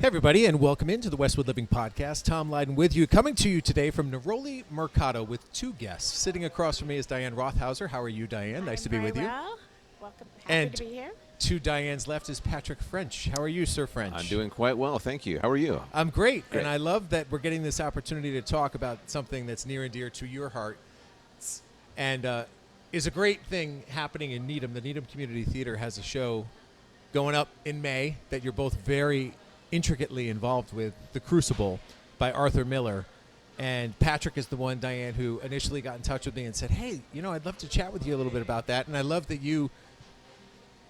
everybody, and welcome into the Westwood Living Podcast. Tom Leyden with you, coming to you today from Neroli Mercato with two guests. Sitting across from me is Diane Rothauser. How are you, Diane? Nice to be with you. Well. Welcome. Happy to be here. To Diane's left is Patrick French. How are you, Sir French? I'm doing quite well, thank you. How are you? I'm great, and I love that we're getting this opportunity to talk about something that's near and dear to your heart, and is a great thing happening in Needham. The Needham Community Theatre has a show going up in May that you're both very intricately involved with, The Crucible by Arthur Miller. And Patrick is the one, Diane, who initially got in touch with me and said, hey, I'd love to chat with you a little bit about that. And I love that you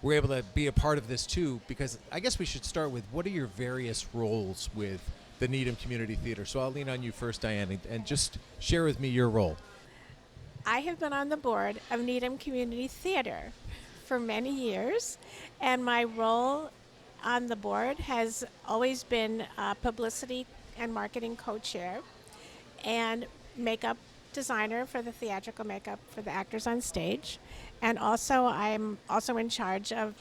were able to be a part of this too, because I guess we should start with, what are your various roles with the Needham Community Theatre? So I'll lean on you first, Diane, and just share with me your role. I have been on the board of Needham Community Theatre for many years, and my role on the board has always been publicity and marketing co-chair and makeup designer for the theatrical makeup for the actors on stage. And also I'm also in charge of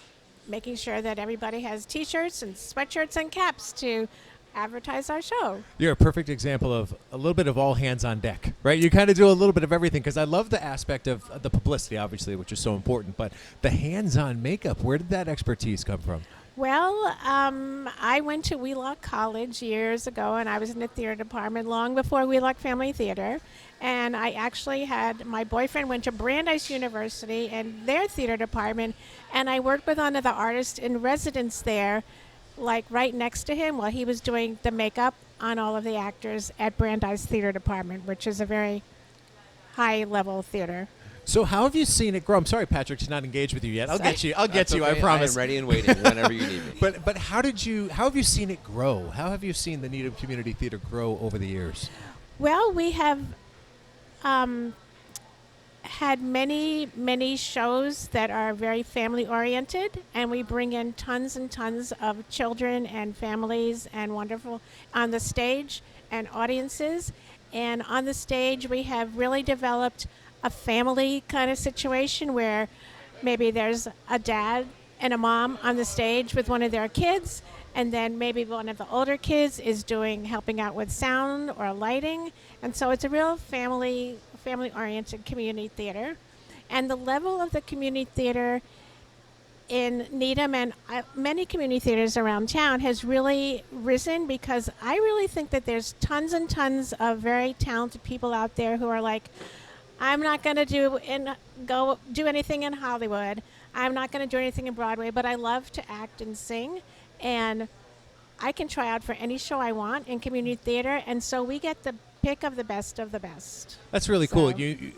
making sure that everybody has t-shirts and sweatshirts and caps to advertise our show. You're a perfect example of a little bit of all hands on deck, right? You kind of do a little bit of everything, because I love the aspect of the publicity, obviously, which is so important, but the hands-on makeup, where did that expertise come from? Well, I went to Wheelock College years ago, and I was in the theater department long before Wheelock Family Theater. And I actually had, my boyfriend went to Brandeis University and their theater department, and I worked with one of the artists in residence there, like right next to him, while he was doing the makeup on all of the actors at Brandeis Theater Department, which is a very high-level theater. So how have you seen it grow? I'm sorry, Patrick, to not engage with you yet. I'll get you. Okay. I promise. I'm ready and waiting whenever you need me. But how have you seen it grow? How have you seen the Needham Community Theatre grow over the years? Well, we have had many shows that are very family-oriented, and we bring in tons and tons of children and families and wonderful on the stage and audiences. And on the stage, we have really developed a family kind of situation where maybe there's a dad and a mom on the stage with one of their kids, and then maybe one of the older kids is helping out with sound or lighting. And so it's a real family-oriented community theater. And the level of the community theater in Needham and many community theaters around town has really risen, because I really think that there's tons and tons of very talented people out there who are like, I'm not going to go do anything in Hollywood. I'm not going to do anything in Broadway, but I love to act and sing, and I can try out for any show I want in community theater, and so we get the pick of the best of the best. That's really cool. You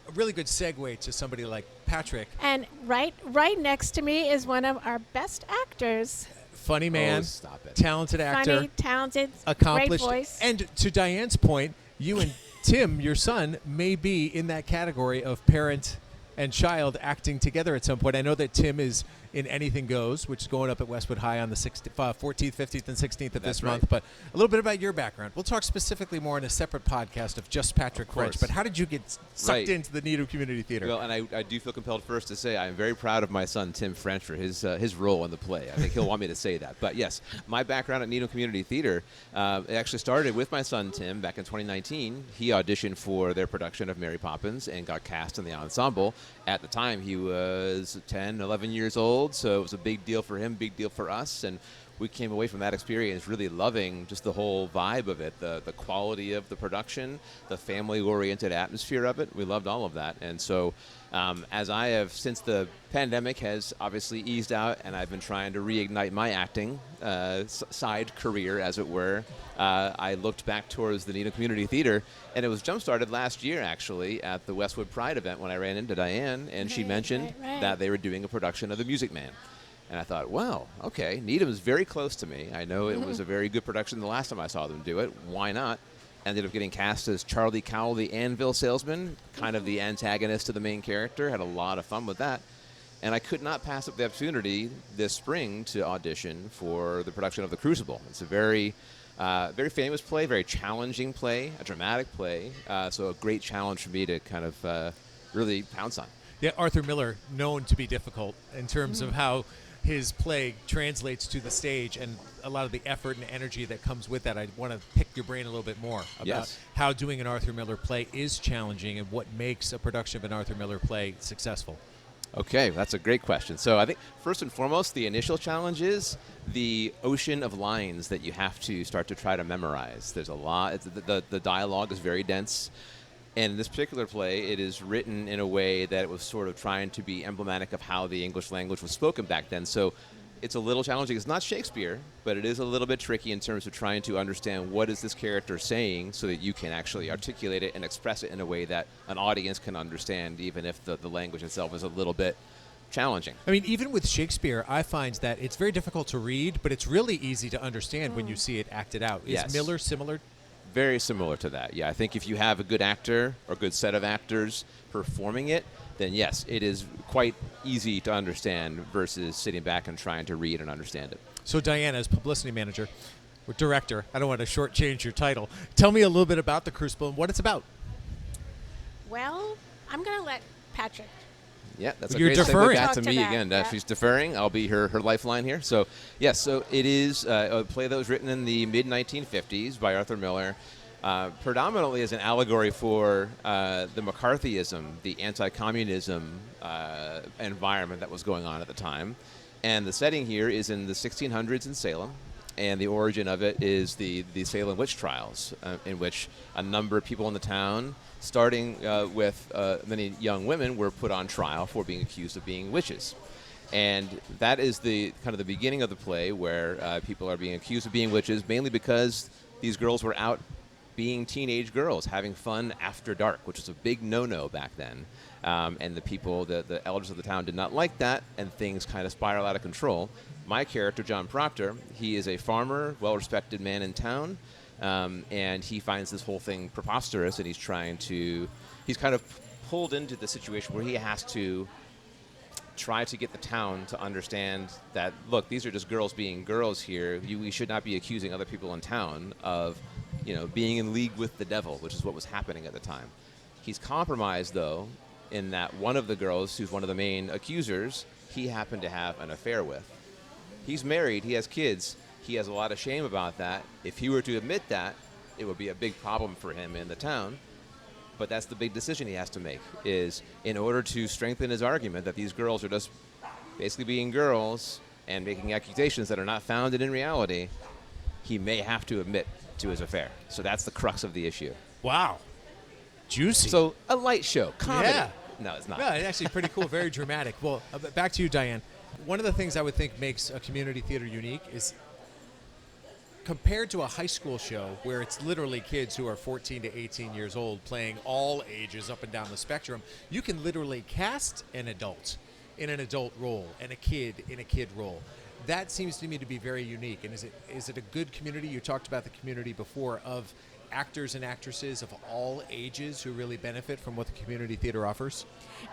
a really good segue to somebody like Patrick. And right next to me is one of our best actors. Funny man, Oh, stop it. talented actor, Funny, talented, accomplished, great voice. and to Diane's point, you and Tim, your son, may be in that category of parent and child acting together at some point. I know that Tim is in Anything Goes, which is going up at Westwood High on the 14th, 15th, and 16th of this month. But a little bit about your background. We'll talk specifically more in a separate podcast of just Patrick French. But how did you get sucked into the Needham Community Theatre? Well, and I do feel compelled first to say I'm very proud of my son, Tim French, for his role in the play. I think he'll want me to say that. But yes, my background at Needham Community Theatre, it actually started with my son, Tim, back in 2019. He auditioned for their production of Mary Poppins and got cast in the ensemble. At the time, he was 10, 11 years old. So it was a big deal for him, big deal for us, and we came away from that experience really loving just the whole vibe of it, the quality of the production, the family-oriented atmosphere of it. We loved all of that. And so as I have, since the pandemic has obviously eased out and I've been trying to reignite my acting side career, as it were, I looked back towards the Needham Community Theatre, and it was jump-started last year, actually, at the Westwood Pride event when I ran into Diane, and she mentioned that they were doing a production of The Music Man. And I thought, well, okay, Needham is very close to me. I know it was a very good production the last time I saw them do it. Why not? Ended up getting cast as Charlie Cowell, the anvil salesman, kind of the antagonist to the main character. Had a lot of fun with that. And I could not pass up the opportunity this spring to audition for the production of The Crucible. It's a very famous play, very challenging play, a dramatic play. So a great challenge for me to kind of really pounce on. Yeah, Arthur Miller, known to be difficult in terms of how his play translates to the stage and a lot of the effort and energy that comes with that. I want to pick your brain a little bit more about Yes. how doing an Arthur Miller play is challenging and what makes a production of an Arthur Miller play successful. Okay, that's a great question. So I think first and foremost, the initial challenge is the ocean of lines that you have to start to try to memorize. There's a lot. The dialogue is very dense. And in this particular play, it is written in a way that it was sort of trying to be emblematic of how the English language was spoken back then. So it's a little challenging. It's not Shakespeare, but it is a little bit tricky in terms of trying to understand what is this character saying so that you can actually articulate it and express it in a way that an audience can understand, even if the language itself is a little bit challenging. I mean, even with Shakespeare, I find that it's very difficult to read, but it's really easy to understand when you see it acted out. Is Yes. Miller similar? Very similar to that. Yeah, I think if you have a good actor or a good set of actors performing it, then yes, it is quite easy to understand versus sitting back and trying to read and understand it. So Diane, as publicity manager or director, I don't want to shortchange your title. Tell me a little bit about the Crucible and what it's about. Well, I'm going to let Patrick. Yeah, that's You're a great deferring. segue back Talk to to me that, again. yeah. She's deferring. I'll be her lifeline here. So, yes, so it is a play that was written in the mid-1950s by Arthur Miller, predominantly as an allegory for the McCarthyism, the anti-communism environment that was going on at the time. And the setting here is in the 1600s in Salem. And the origin of it is the Salem witch trials, in which a number of people in the town, starting with many young women, were put on trial for being accused of being witches. And that is the kind of the beginning of the play, where people are being accused of being witches, mainly because these girls were out being teenage girls, having fun after dark, which was a big no-no back then. And the people, the elders of the town did not like that, and things kind of spiral out of control. My character, John Proctor, he is a farmer, well-respected man in town, and he finds this whole thing preposterous, and he's kind of pulled into the situation where he has to try to get the town to understand that, look, these are just girls being girls here. We should not be accusing other people in town of, being in league with the devil, which is what was happening at the time. He's compromised, though, in that one of the girls, who's one of the main accusers, he happened to have an affair with. He's married, he has kids, he has a lot of shame about that. If he were to admit that, it would be a big problem for him in the town. But that's the big decision he has to make, is in order to strengthen his argument that these girls are just basically being girls and making accusations that are not founded in reality, he may have to admit to his affair. So that's the crux of the issue. Wow. Juicy. So a light show, comedy. Yeah. No, it's not. No, it's actually pretty cool, very dramatic. Well, back to you, Diane. One of the things I would think makes a community theater unique is compared to a high school show where it's literally kids who are 14 to 18 years old playing all ages up and down the spectrum, you can literally cast an adult in an adult role and a kid in a kid role. That seems to me to be very unique. And is it a good community? You talked about the community before of actors and actresses of all ages who really benefit from what the community theater offers?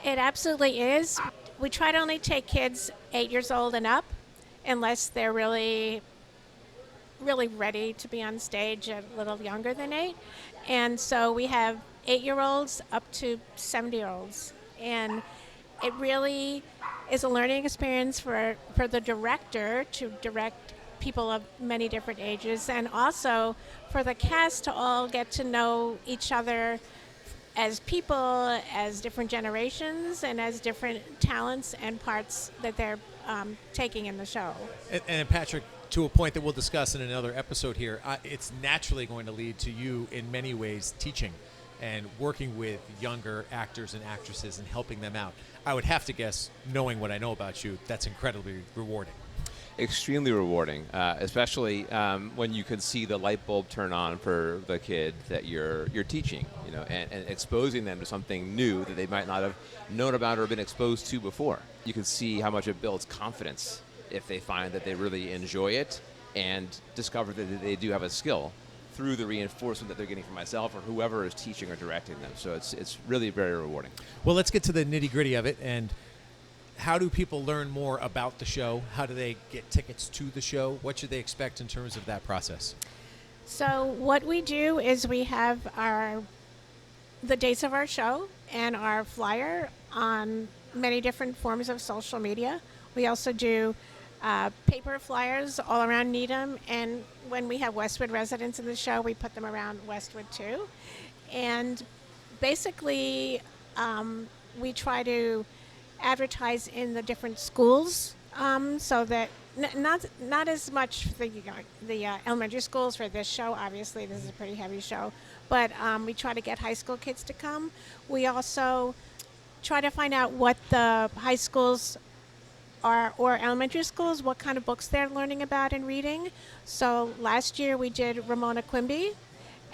It absolutely is. We try to only take kids 8 years old and up, unless they're really ready to be on stage a little younger than 8. And so we have 8-year-olds up to 70-year-olds. And it really is a learning experience for the director to direct people of many different ages, and also for the cast to all get to know each other as people, as different generations, and as different talents and parts that they're taking in the show. And Patrick, to a point that we'll discuss in another episode here, it's naturally going to lead to you in many ways teaching and working with younger actors and actresses and helping them out. I would have to guess, knowing what I know about you, that's incredibly rewarding. Extremely rewarding, especially when you can see the light bulb turn on for the kid that you're teaching, and exposing them to something new that they might not have known about or been exposed to before. You can see how much it builds confidence if they find that they really enjoy it and discover that they do have a skill through the reinforcement that they're getting from myself or whoever is teaching or directing them. So it's really very rewarding. Well, let's get to the nitty-gritty of it. And how do people learn more about the show? How do they get tickets to the show? What should they expect in terms of that process? So what we do is we have the dates of our show and our flyer on many different forms of social media. We also do paper flyers all around Needham, and when we have Westwood residents in the show, we put them around Westwood too. And basically, we try to advertise in the different schools, so that not as much for the elementary schools for this show. Obviously, this is a pretty heavy show, but we try to get high school kids to come. We also try to find out what the high schools or elementary schools, what kind of books they're learning about and reading. So last year we did Ramona Quimby,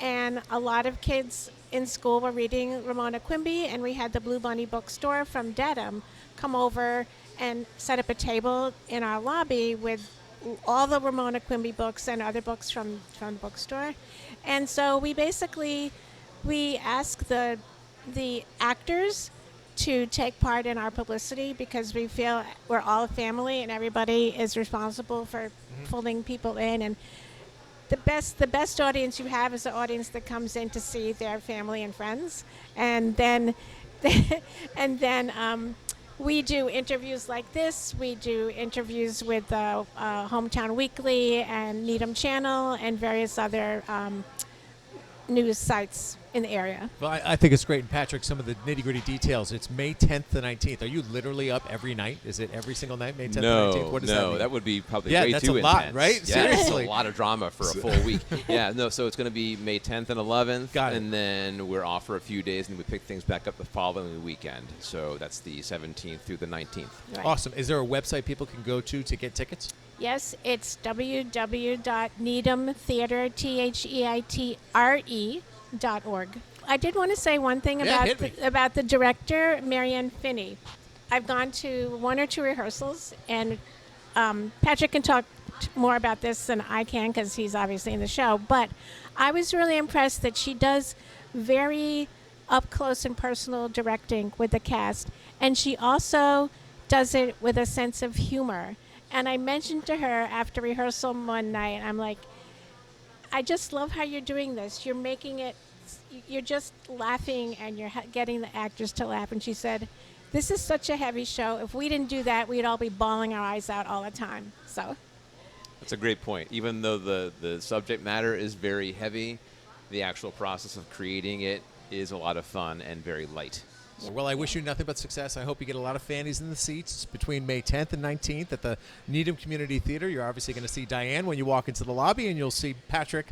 and a lot of kids in school were reading Ramona Quimby, and we had the Blue Bunny bookstore from Dedham come over and set up a table in our lobby with all the Ramona Quimby books and other books from the bookstore. And so we ask the actors to take part in our publicity, because we feel we're all a family and everybody is responsible for pulling people in. And the best audience you have is the audience that comes in to see their family and friends. And then we do interviews like this. We do interviews with Hometown Weekly and Needham Channel and various other news sites in the area. Well, I think it's great. And Patrick, some of the nitty-gritty details. It's May 10th to 19th. Are you literally up every night? Is it every single night, May 10th to 19th? What does that mean? That would be probably Yeah, way that's too a lot, intense. right? Yeah, Seriously. it's a lot of drama for a full week. Yeah, no, so it's going to be May 10th and 11th. Got it. And then we're off for a few days, and we pick things back up the following weekend. So that's the 17th through the 19th. Right. Awesome. Is there a website people can go to get tickets? Yes, it's www.needhamtheatre.org. I did want to say one thing about the director, Marianne Finney. I've gone to one or two rehearsals, and Patrick can talk more about this than I can because he's obviously in the show, but I was really impressed that she does very up close and personal directing with the cast, and she also does it with a sense of humor. And I mentioned to her after rehearsal one night, I'm like, I just love how you're doing this. You're making it, you're just laughing and you're getting the actors to laugh. And she said, this is such a heavy show. If we didn't do that, we'd all be bawling our eyes out all the time. So That's a great point. Even though the subject matter is very heavy, the actual process of creating it is a lot of fun and very light. Well, I wish you nothing but success. I hope you get a lot of fannies in the seats between May 10th and 19th at the Needham Community Theatre. You're obviously going to see Diane when you walk into the lobby, and you'll see Patrick.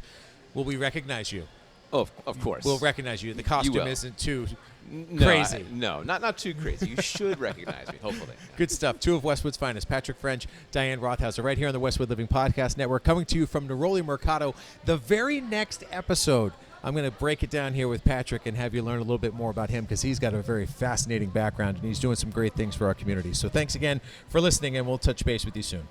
Will we recognize you? Oh, of course. We'll recognize you. The costume will. isn't too No, crazy. Not too crazy. You should recognize me, hopefully. Good stuff. Two of Westwood's finest, Patrick French, Diane Rothauser, right here on the Westwood Living Podcast Network, coming to you from Neroli Mercato. The very next episode, I'm going to break it down here with Patrick and have you learn a little bit more about him, because he's got a very fascinating background and he's doing some great things for our community. So thanks again for listening, and we'll touch base with you soon.